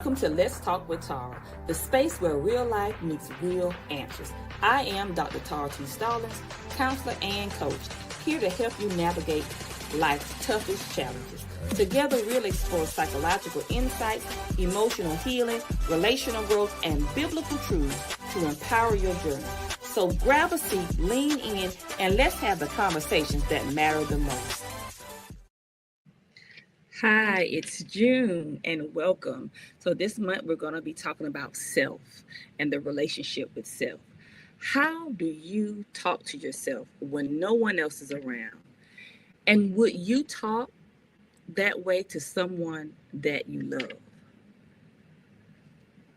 Welcome to Let's Talk with Tara, the space where real life meets real answers. I am Dr. Tara T. Stallings, counselor and coach, here to help you navigate life's toughest challenges. Together, we'll explore psychological insights, emotional healing, relational growth, and biblical truths to empower your journey. So grab a seat, lean in, and let's have the conversations that matter the most. Hi, it's June and welcome. So this month we're going to be talking about self and the relationship with self. How do you talk to yourself when no one else is around? And would you talk that way to someone that you love?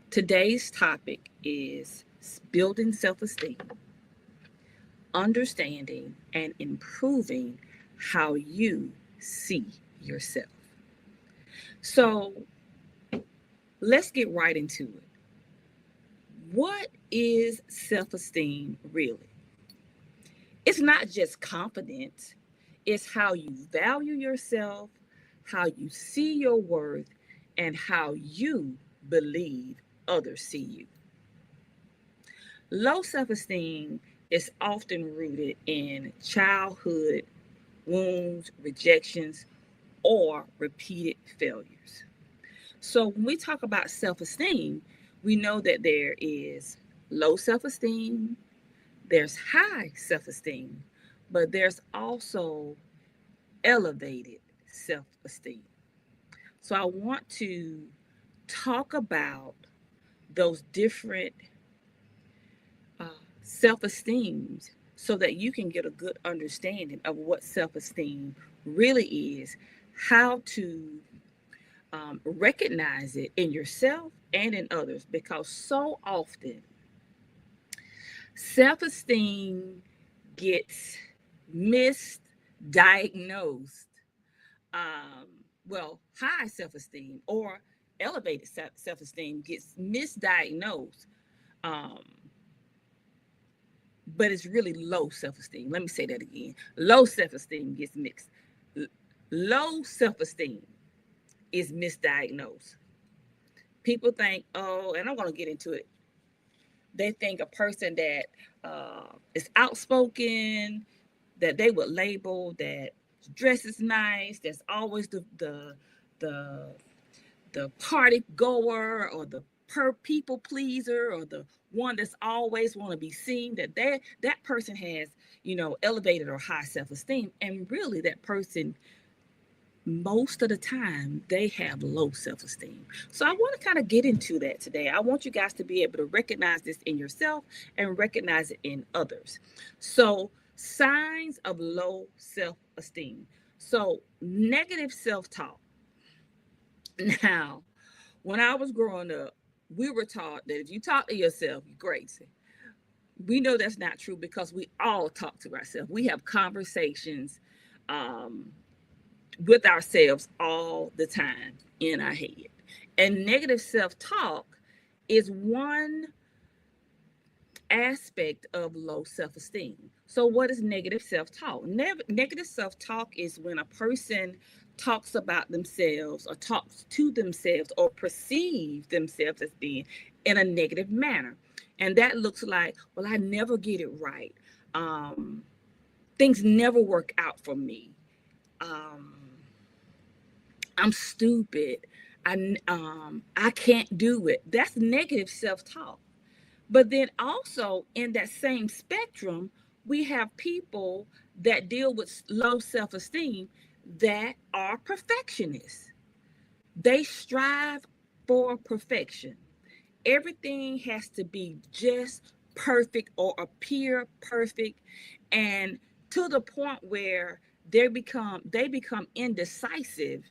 Today's topic is building self-esteem, understanding and improving how you see yourself. So let's get right into it. What is self-esteem really? It's not just confidence. It's how you value yourself, how you see your worth, and how you believe others see you. Low self-esteem is often rooted in childhood wounds, rejections, or repeated failures. So when we talk about self-esteem, we know that there is low self-esteem, there's high self-esteem, but there's also elevated self-esteem. So I want to talk about those different self-esteems so that you can get a good understanding of what self-esteem really is, how to recognize it in yourself and in others, because so often self-esteem gets misdiagnosed. High self-esteem or elevated self-esteem gets misdiagnosed, but it's really low self-esteem. Let me say that again. Low self-esteem gets mixed. Low self-esteem is misdiagnosed. People think, and I'm going to get into it. They think a person that is outspoken, that they would label that dresses nice, that's always the party goer or the people pleaser or the one that's always want to be seen, that person has, elevated or high self-esteem. And really that person, most of the time, they have low self-esteem. So I want to kind of get into that today. I want you guys to be able to recognize this in yourself and recognize it in others. So signs of low self-esteem. So negative self-talk. Now, when I was growing up, we were taught that if you talk to yourself, you're crazy. We know that's not true because we all talk to ourselves. We have conversations with ourselves all the time in our head. And negative self-talk is one aspect of low self-esteem. So what is negative self-talk? Negative self-talk is when a person talks about themselves or talks to themselves or perceive themselves as being in a negative manner. And that looks like, well, I never get it right. Things never work out for me. I'm stupid. I can't do it. That's negative self-talk. But then also in that same spectrum, we have people that deal with low self-esteem that are perfectionists. They strive for perfection. Everything has to be just perfect or appear perfect, and to the point where they become indecisive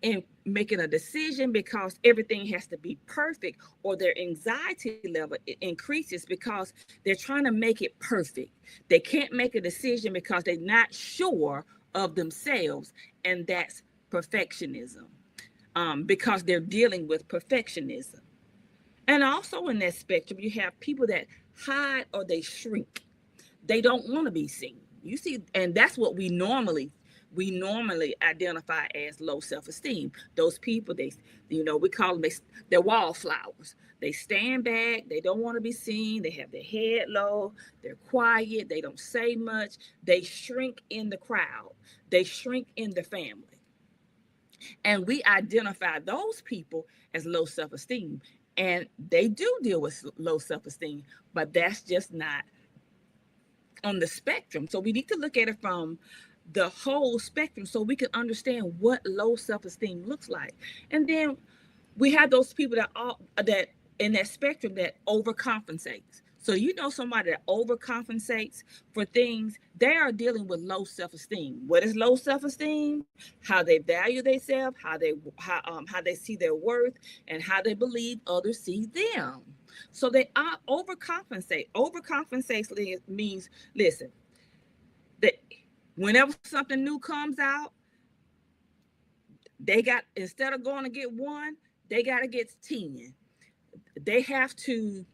in making a decision because everything has to be perfect, or their anxiety level increases because they're trying to make it perfect. They can't make a decision because they're not sure of themselves, and that's perfectionism, because they're dealing with perfectionism. And also in that spectrum, you have people that hide or they shrink. They don't want to be seen. You see, and that's what we normally we normally identify as low self-esteem. Those people, they, we call them, they're wallflowers. They stand back, they don't want to be seen, they have their head low, they're quiet, they don't say much, they shrink in the crowd, they shrink in the family. And we identify those people as low self-esteem. And they do deal with low self-esteem, but that's just not on the spectrum. So we need to look at it from the whole spectrum so we can understand what low self-esteem looks like. And then we have those people that in that spectrum that overcompensates. So somebody that overcompensates for things, they are dealing with low self-esteem. What is low self-esteem? How they value themselves, how they see their worth, and how they believe others see them. So they are overcompensate. Overcompensate means, listen, that whenever something new comes out, instead of going to get one, they got to get 10. They have to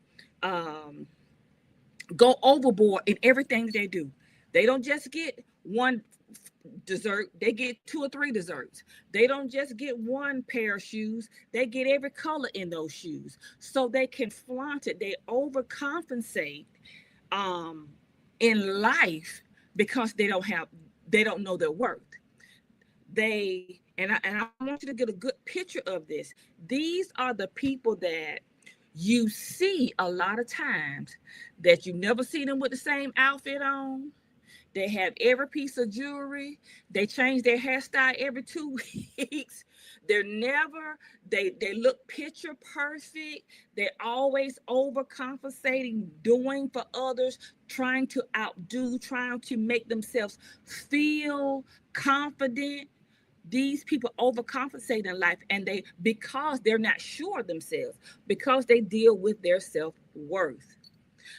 go overboard in everything they do. They don't just get one dessert, they get 2 or 3 desserts. They don't just get one pair of shoes, they get every color in those shoes so they can flaunt it. They overcompensate in life because they don't know their worth. I want you to get a good picture of this. These are the people that you see a lot of times that you never see them with the same outfit on. They have every piece of jewelry. They change their hairstyle every 2 weeks. They look picture perfect. They're always overcompensating, doing for others, trying to outdo, trying to make themselves feel confident. These people overcompensate in life, and because they're not sure of themselves, because they deal with their self-worth.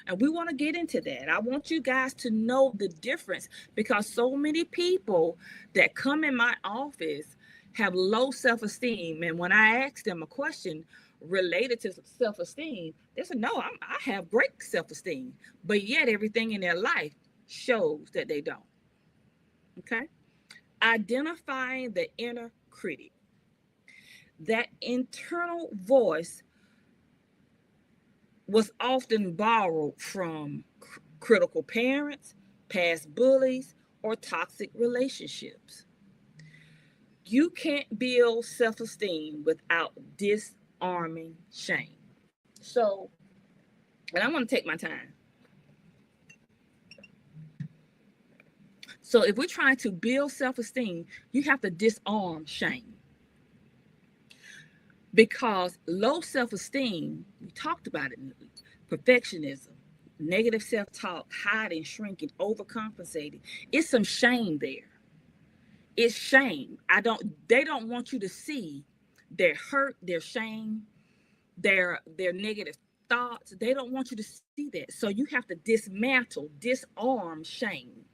And we want to get into that. I want you guys to know the difference, because so many people that come in my office have low self-esteem. And when I ask them a question related to self-esteem, they say, no, I have great self-esteem. But yet everything in their life shows that they don't. Okay? Identifying the inner critic. That internal voice was often borrowed from critical parents, past bullies, or toxic relationships. You can't build self-esteem without disarming shame. So, and I'm going to take my time. So if we're trying to build self-esteem, you have to disarm shame. Because low self-esteem, we talked about it, perfectionism, negative self-talk, hiding, shrinking, overcompensating. It's some shame there. It's shame. They don't want you to see their hurt, their shame, their negative thoughts. They don't want you to see that. So you have to disarm shame.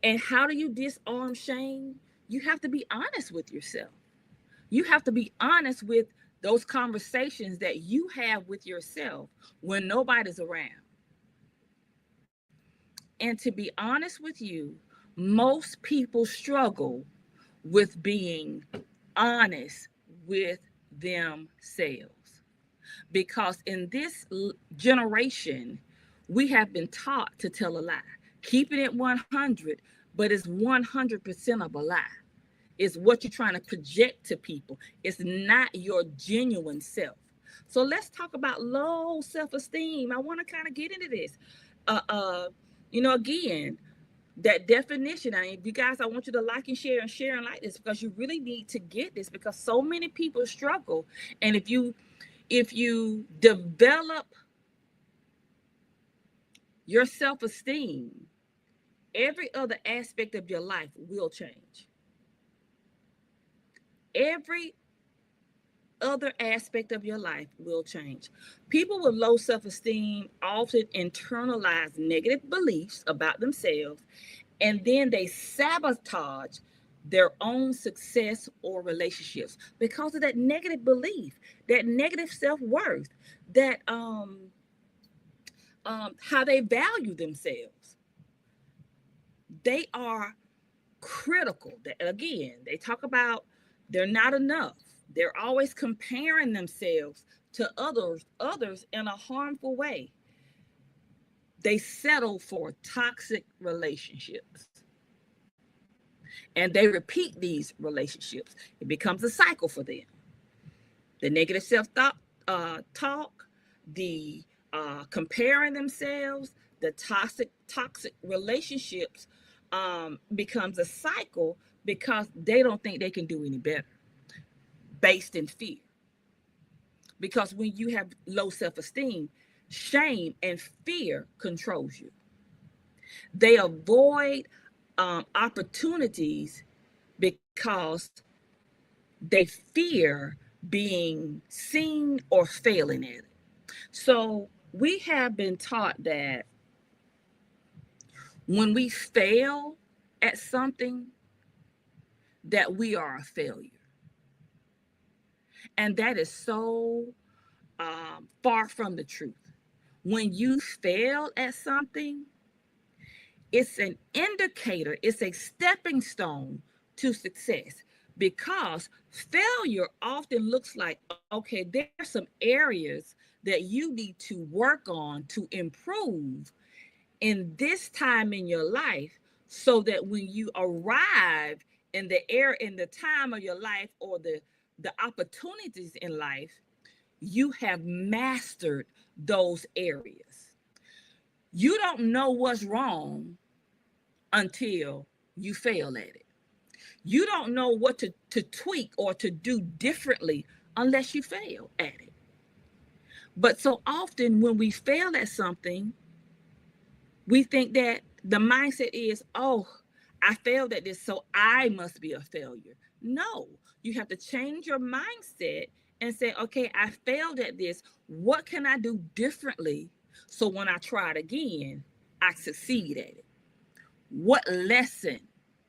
And how do you disarm shame? You have to be honest with yourself. You have to be honest with those conversations that you have with yourself when nobody's around. And to be honest with you, most people struggle with being honest with themselves. Because in this generation, we have been taught to tell a lie. Keeping it 100, but it's 100% of a lie. It's what you're trying to project to people. It's not your genuine self. So let's talk about low self-esteem. I want to kind of get into this. Again, that definition. I mean, you guys, I want you to like and share and like this, because you really need to get this, because so many people struggle. And if you develop your self-esteem, every other aspect of your life will change. Every other aspect of your life will change. People with low self-esteem often internalize negative beliefs about themselves, and then they sabotage their own success or relationships because of that negative belief, that negative self-worth, that how they value themselves. They are critical. That again, they talk about they're not enough. They're always comparing themselves to others in a harmful way. They settle for toxic relationships and they repeat these relationships. It becomes a cycle for them. The negative talk, the comparing themselves, the toxic relationships becomes a cycle because they don't think they can do any better, based in fear. Because when you have low self-esteem, shame and fear controls you. They avoid opportunities because they fear being seen or failing at it. So we have been taught that when we fail at something, that we are a failure. And that is so far from the truth. When you fail at something, it's an indicator, it's a stepping stone to success, because failure often looks like, okay, there are some areas that you need to work on to improve in this time in your life, so that when you arrive in the time of your life, or the opportunities in life, you have mastered those areas. You don't know what's wrong until you fail at it. You don't know what to tweak or to do differently unless you fail at it. But so often when we fail at something, we think that the mindset is, oh, I failed at this, so I must be a failure. No, you have to change your mindset and say, okay, I failed at this. What can I do differently so when I try it again, I succeed at it? What lesson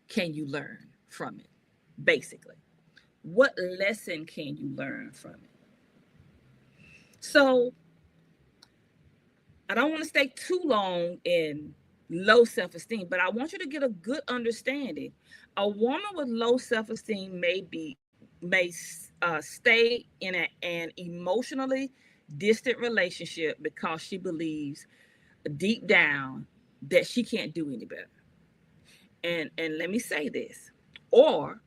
can you learn from it? Basically, what lesson can you learn from it? So I don't want to stay too long in low self-esteem, but I want you to get a good understanding. A woman with low self-esteem may stay in an emotionally distant relationship because she believes deep down that she can't do any better. And let me say this, or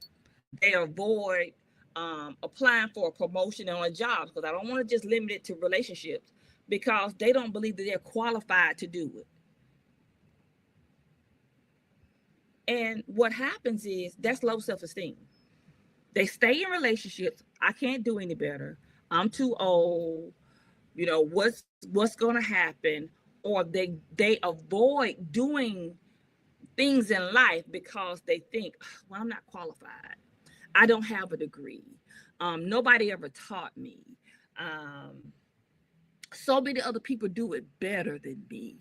they avoid applying for a promotion on a job, because I don't want to just limit it to relationships, because they don't believe that they're qualified to do it. And what happens is that's low self-esteem. They stay in relationships. I can't do any better. I'm too old. You know, what's going to happen? Or they avoid doing things in life because they think, well, I'm not qualified. I don't have a degree. Nobody ever taught me. So many other people do it better than me.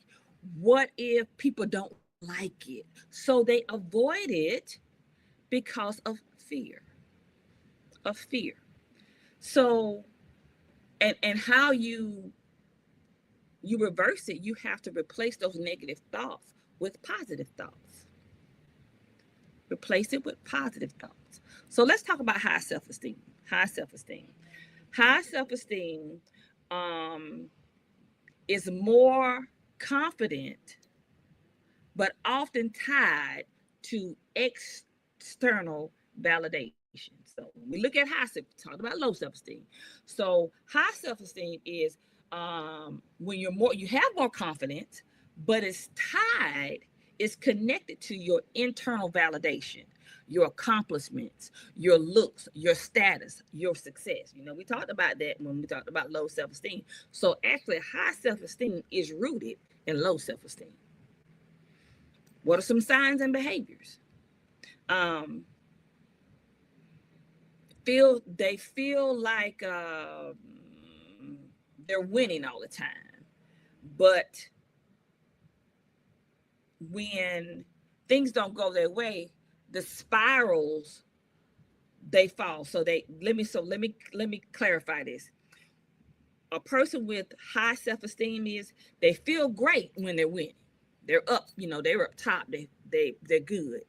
What if people don't like it? So they avoid it because of fear. Of fear. So, and how you reverse it, you have to replace those negative thoughts with positive thoughts. Replace it with positive thoughts. So let's talk about high self-esteem. High self-esteem. High self-esteem um, is more confident, but often tied to external validation. So when we look at high self, talk about low self-esteem. So high self-esteem is when you have more confidence, but it's tied, it's connected to your internal validation, your accomplishments, your looks, your status, your success. You know, we talked about that when we talked about low self-esteem. So actually, high self-esteem is rooted in low self-esteem. What are some signs and behaviors? Um, they feel like they're winning all the time, but when things don't go their way, the spirals, they fall. So let me clarify this. A person with high self-esteem is, they feel great when they're winning. They're up, they're up top. They're good.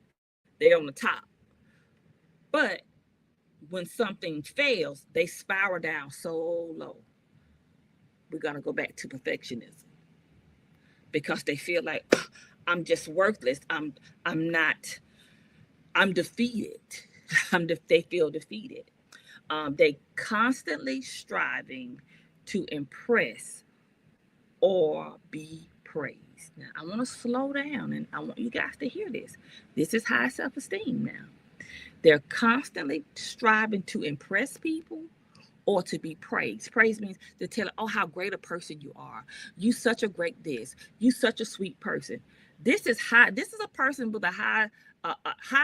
They're on the top. But when something fails, they spiral down so low. We're going to go back to perfectionism because they feel like, "Ugh, I'm just worthless. I'm not, I'm defeated. They feel defeated. They constantly striving to impress or be praised. Now, I want to slow down and I want you guys to hear this. This is high self-esteem now. They're constantly striving to impress people or to be praised. Praise means to tell, oh, how great a person you are. You such a great this. You such a sweet person. This is high. This is a person with a high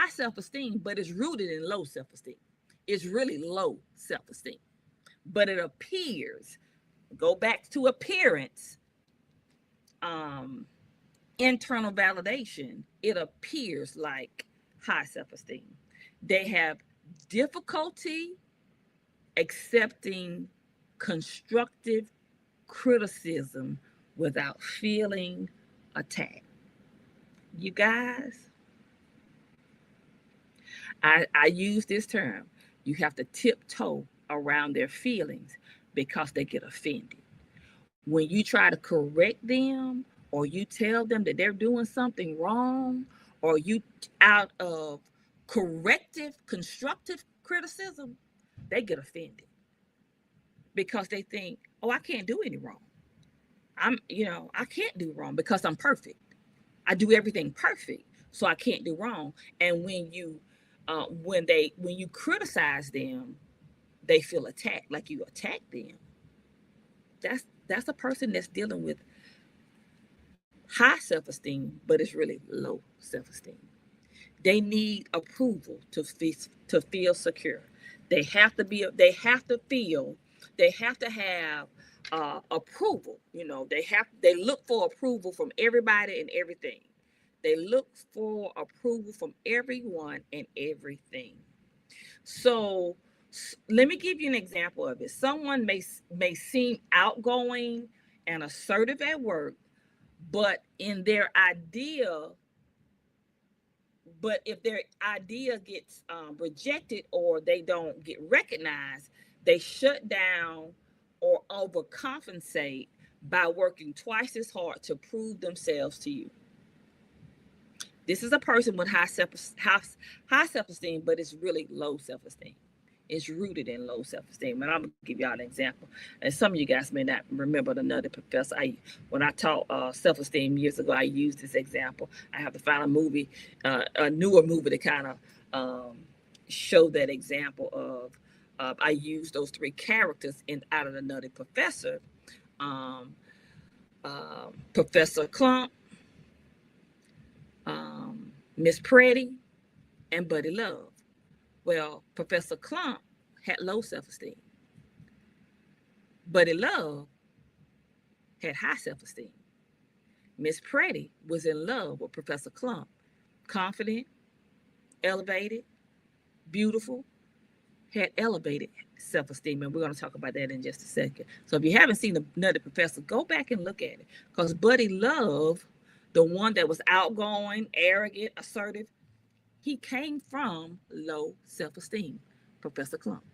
self-esteem, but it's rooted in low self-esteem. It's really low self-esteem. But it appears, go back to appearance, internal validation, it appears like high self-esteem. They have difficulty accepting constructive criticism without feeling attacked. You guys, I use this term. You have to tiptoe around their feelings because they get offended. When you try to correct them or you tell them that they're doing something wrong, or you out of corrective, constructive criticism, they get offended because they think, oh, I can't do any wrong. I can't do wrong because I'm perfect. I do everything perfect, so I can't do wrong. And when you criticize them, they feel attacked, like you attack them. That's a person that's dealing with high self-esteem, but it's really low self-esteem. They need approval to feel secure. They have to have approval. They look for approval from everybody and everything. They look for approval from everyone and everything. So let me give you an example of it. Someone may seem outgoing and assertive at work, but in their idea but if their idea gets rejected or they don't get recognized, they shut down or overcompensate by working twice as hard to prove themselves to you. This is a person with high self-esteem, but it's really low self-esteem. It's rooted in low self-esteem. And I'm gonna give y'all an example. And some of you guys may not remember the Nutty Professor. When I taught self-esteem years ago, I used this example. I have to find a newer movie to kind of show that example of. I used those three characters out of the Nutty Professor. Professor Clump, Miss Pretty, and Buddy Love. Well, Professor Clump had low self-esteem. Buddy Love had high self-esteem. Miss Pretty was in love with Professor Clump. Confident, elevated, beautiful, had elevated self-esteem. And we're going to talk about that in just a second. So if you haven't seen the Nutty Professor, go back and look at it. Because Buddy Love, the one that was outgoing, arrogant, assertive, he came from low self-esteem, Professor Clump.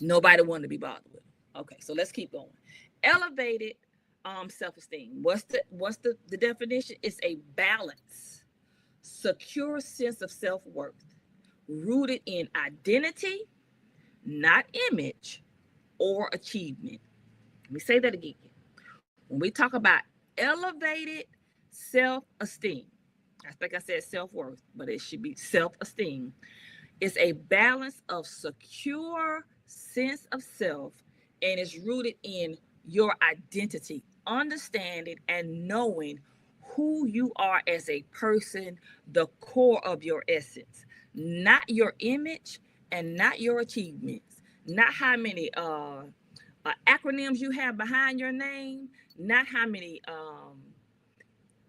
Nobody wanted to be bothered with him. Okay, so let's keep going. Elevated self-esteem. What's the definition? It's a balanced, secure sense of self-worth, rooted in identity, not image or achievement. Let me say that again. When we talk about elevated self-esteem, I think I said self-worth, but it should be self-esteem. It's a balance of secure sense of self, and it's rooted in your identity, understanding and knowing who you are as a person, the core of your essence, not your image and not your achievements, not how many acronyms you have behind your name, not how many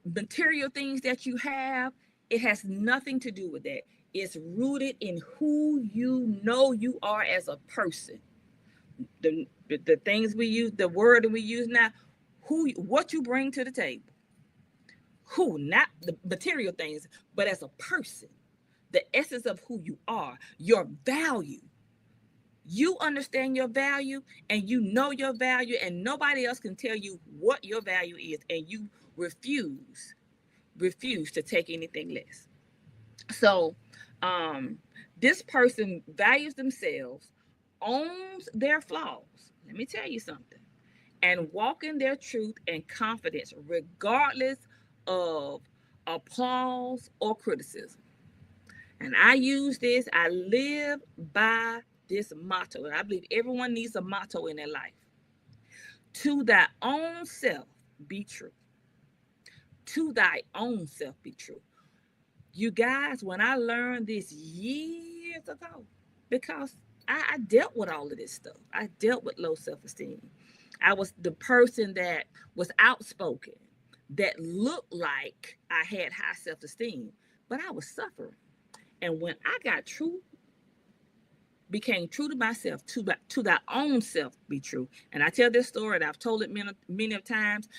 material things that you have. It has nothing to do with that. It's rooted in who you know you are as a person. The things we use, the word that we use now, what you bring to the table. Who, not the material things, but as a person. the essence of who you are, your value. You understand your value and you know your value, and nobody else can tell you what your value is, and you refuse to take anything less. So this person values themselves, owns their flaws. Let me tell you something. And walk in their truth and confidence, regardless of applause or criticism. And I use this, I live by this motto. And I believe everyone needs a motto in their life. To thy own self be true. To thy own self be true. You guys, when I learned this years ago, because I dealt with all of this stuff, I dealt with low self esteem. I was the person that was outspoken, that looked like I had high self esteem, but I was suffering. And when I got true, became true to myself, to thy own self be true. And I tell this story, and I've told it many of times.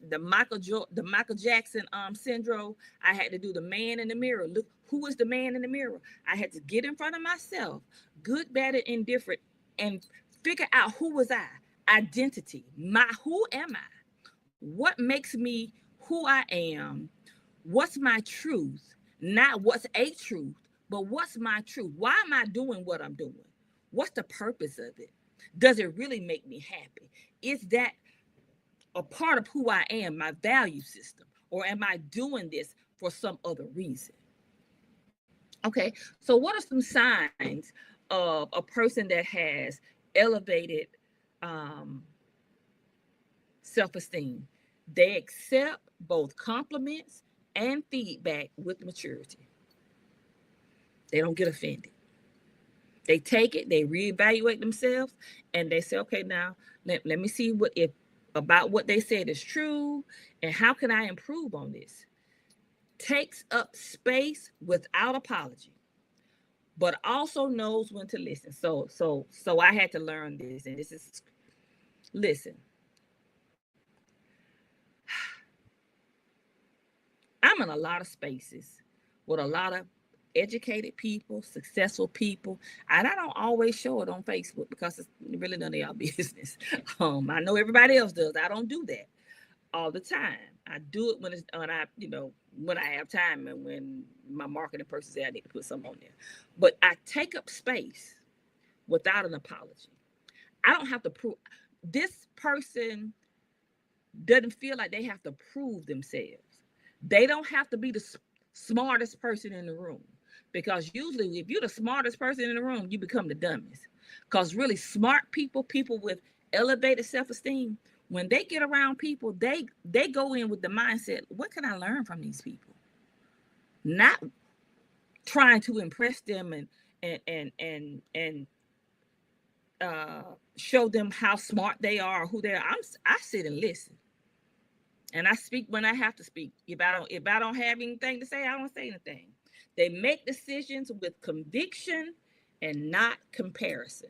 The Michael Jackson syndrome. I had to do the man in the mirror. Look, who is the man in the mirror? I had to get in front of myself, good, bad, and indifferent, and figure out who was I. Identity. Who am I? What makes me who I am? What's my truth? Not what's a truth, but what's my truth? Why am I doing what I'm doing? What's the purpose of it? Does it really make me happy? Is that a part of who I am, my value system? Or am I doing this for some other reason? Okay, so what are some signs of a person that has elevated self-esteem? They accept both compliments and feedback with maturity. They don't get offended. They take it, they reevaluate themselves, and they say, okay, now let me see what if about what they said is true, and how can I improve on this? Takes up space without apology, but also knows when to listen. So I had to learn this, and this is, listen. I'm in a lot of spaces with a lot of educated people, successful people, and I don't always show it on Facebook because it's really none of y'all business. I know everybody else does. I don't do that all the time. I do it when I have time, and when my marketing person says I need to put something on there. But I take up space without an apology. I don't have to prove. This person doesn't feel like they have to prove themselves. They don't have to be the smartest person in the room, because usually if you're the smartest person in the room, you become the dumbest. Because really smart people, people with elevated self-esteem, when they get around people, they go in with the mindset, what can I learn from these people? Not trying to impress them and show them how smart they are, who they are. I sit and listen. And I speak when I have to speak. If I don't have anything to say, I don't say anything. They make decisions with conviction and not comparison.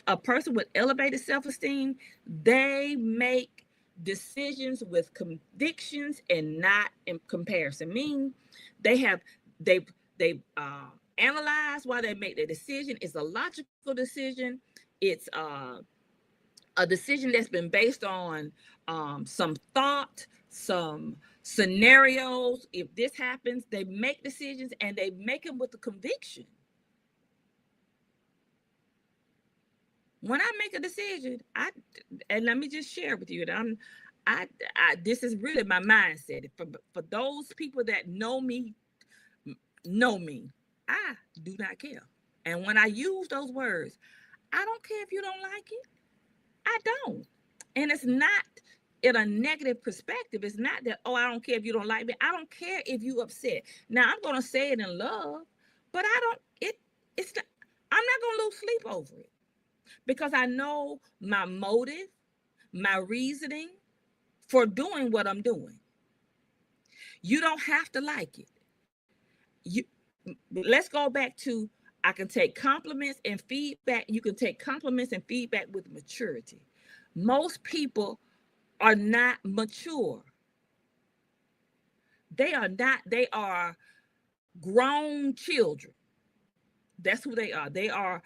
A person with elevated self-esteem, they make decisions with convictions and not in comparison. Meaning they've analyzed why they make their decision. It's a logical decision. It's a decision that's been based on some thought, some scenarios. If this happens, they make decisions, and they make them with the conviction. When I make a decision, and let me just share with you that this is really my mindset. For those people that know me, I do not care. And when I use those words, I don't care if you don't like it. I don't. And it's not in a negative perspective. It's not that, oh, I don't care if you don't like me. I don't care if you upset. Now I'm gonna say it in love, but it's not, I'm not gonna lose sleep over it, because I know my motive, my reasoning for doing what I'm doing. You don't have to like it. Let's go back to, I can take compliments and feedback. You can take compliments and feedback with maturity. Most people are not mature. They are not, they are grown children. That's who they are. They are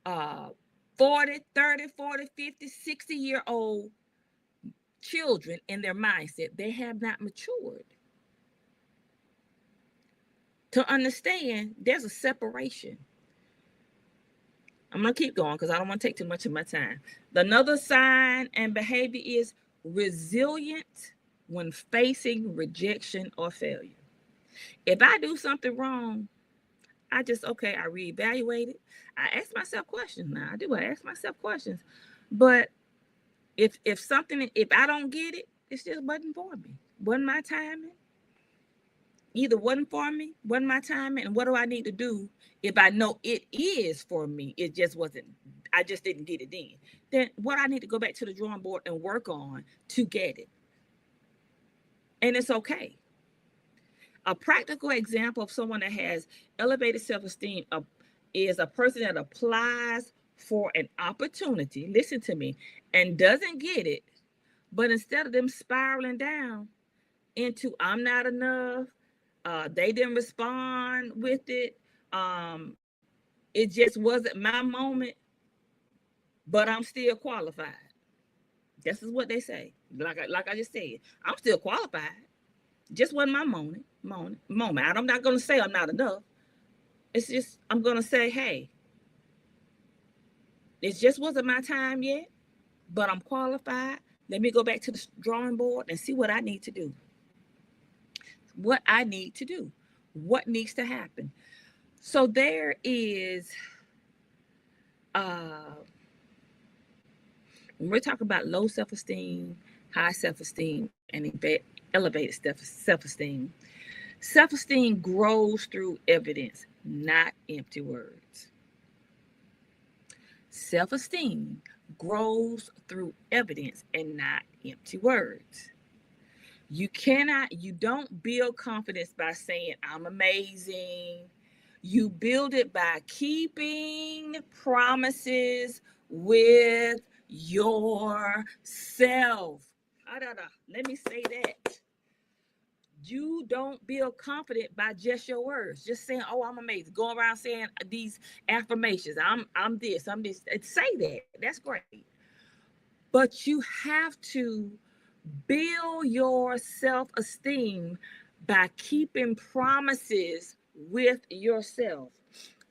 uh 40, 30, 40, 50, 60-year old children in their mindset. They have not matured to understand there's a separation. I'm going to keep going because I don't want to take too much of my time. Another sign and behavior is resilient when facing rejection or failure. If I do something wrong, I reevaluate it. I ask myself questions now. I ask myself questions. But if I don't get it, it's just wasn't for me. Wasn't my timing. Either wasn't for me, wasn't my timing, and what do I need to do if I know it is for me? It just wasn't, I just didn't get it then. Then what I need to go back to the drawing board and work on to get it. And it's okay. A practical example of someone that has elevated self-esteem is a person that applies for an opportunity, listen to me, and doesn't get it, but instead of them spiraling down into I'm not enough, they didn't respond with it, it just wasn't my moment, but I'm still qualified. This is what they say. Like I just said, I'm still qualified. Just wasn't my moment. I'm not going to say I'm not enough. It's just, I'm going to say, hey, it just wasn't my time yet, but I'm qualified. Let me go back to the drawing board and see what I need to do. What I need to do. What needs to happen. So there is, when we're talking about low self-esteem, high self-esteem, and elevated self-esteem, self-esteem grows through evidence, not empty words. Self-esteem grows through evidence and not empty words. You don't build confidence by saying, I'm amazing. You build it by keeping promises with yourself. Let me say that. You don't build confidence by just your words, just saying, oh, I'm amazing. Go around saying these affirmations. I'm this. Say that. That's great. But you have to build your self-esteem by keeping promises with yourself.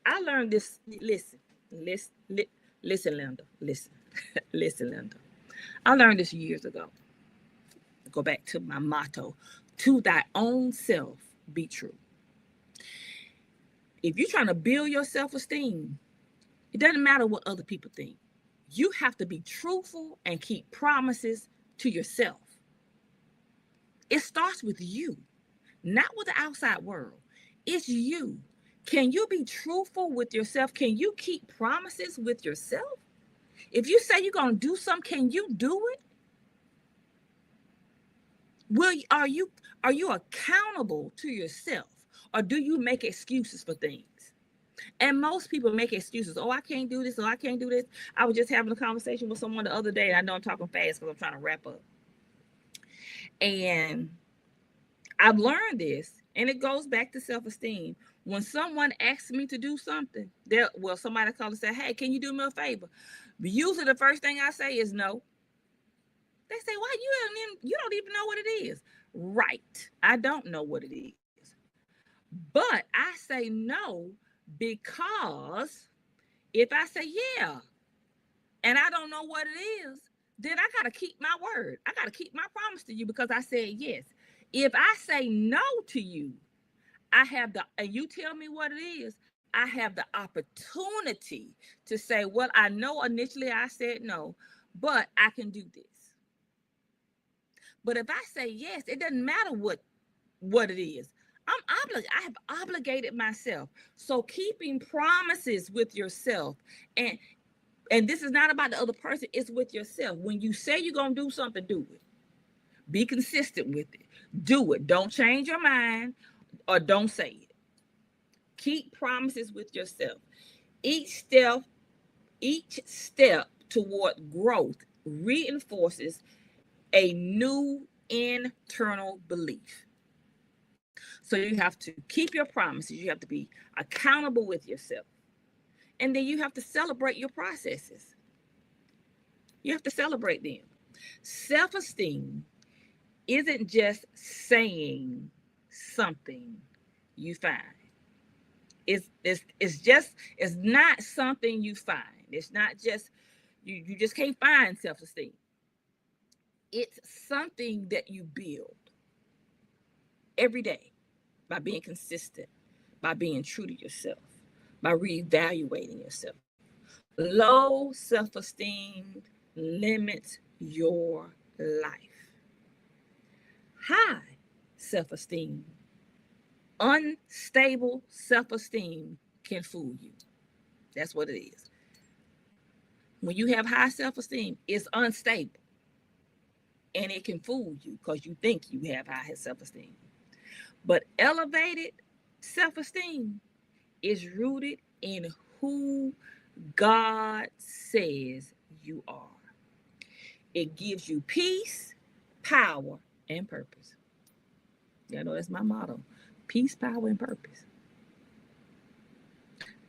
I learned this. Listen, Linda. Listen, listen, Linda. I learned this years ago. Go back to my motto: to thy own self be true. If you're trying to build your self-esteem, it doesn't matter what other people think. You have to be truthful and keep promises to yourself. It starts with you, not with the outside world. It's you. Can you be truthful with yourself? Can you keep promises with yourself? If you say you're going to do something, can you do it? Are you accountable to yourself, or do you make excuses for things? And most people make excuses. Oh, I can't do this. Oh, I can't do this. I was just having a conversation with someone the other day, and I know I'm talking fast because I'm trying to wrap up. And I've learned this, and it goes back to self-esteem. When someone asks me to do something, somebody call and say, hey, can you do me a favor? Usually the first thing I say is no. They say, why? You don't even know what it is. Right. I don't know what it is. But I say no because if I say yeah, and I don't know what it is, then I got to keep my word. I got to keep my promise to you because I said yes. If I say no to you, and you tell me what it is, I have the opportunity to say, well, I know initially I said no, but I can do this. But if I say yes, it doesn't matter what it is. I have obligated myself. So keeping promises with yourself, and this is not about the other person, it's with yourself. When you say you're going to do something, do it. Be consistent with it. Do it. Don't change your mind or don't say it. Keep promises with yourself. Each step toward growth reinforces a new internal belief. So you have to keep your promises. You have to be accountable with yourself. And then you have to celebrate your processes. You have to celebrate them. Self-esteem isn't just saying something you find. It's not something you find. It's not just you just can't find self-esteem. It's something that you build every day by being consistent, by being true to yourself, by reevaluating yourself. Low self-esteem limits your life. High self-esteem, unstable self-esteem can fool you. That's what it is. When you have high self-esteem, it's unstable. And it can fool you because you think you have high self-esteem. But elevated self-esteem is rooted in who God says you are. It gives you peace, power, and purpose. Y'all know that's my motto. Peace, power, and purpose.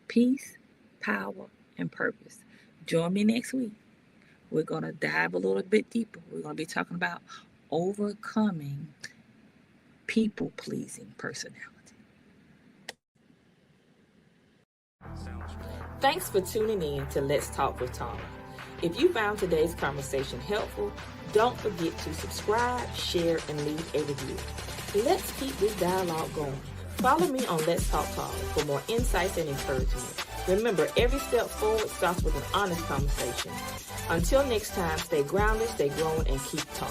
Peace, power, and purpose. Join me next week. We're going to dive a little bit deeper. We're going to be talking about overcoming people-pleasing personality. Thanks for tuning in to Let's Talk with Tom. If you found today's conversation helpful, don't forget to subscribe, share, and leave a review. Let's keep this dialogue going. Follow me on Let's Talk Talk for more insights and encouragement. Remember, every step forward starts with an honest conversation. Until next time, stay grounded, stay growing, and keep talking.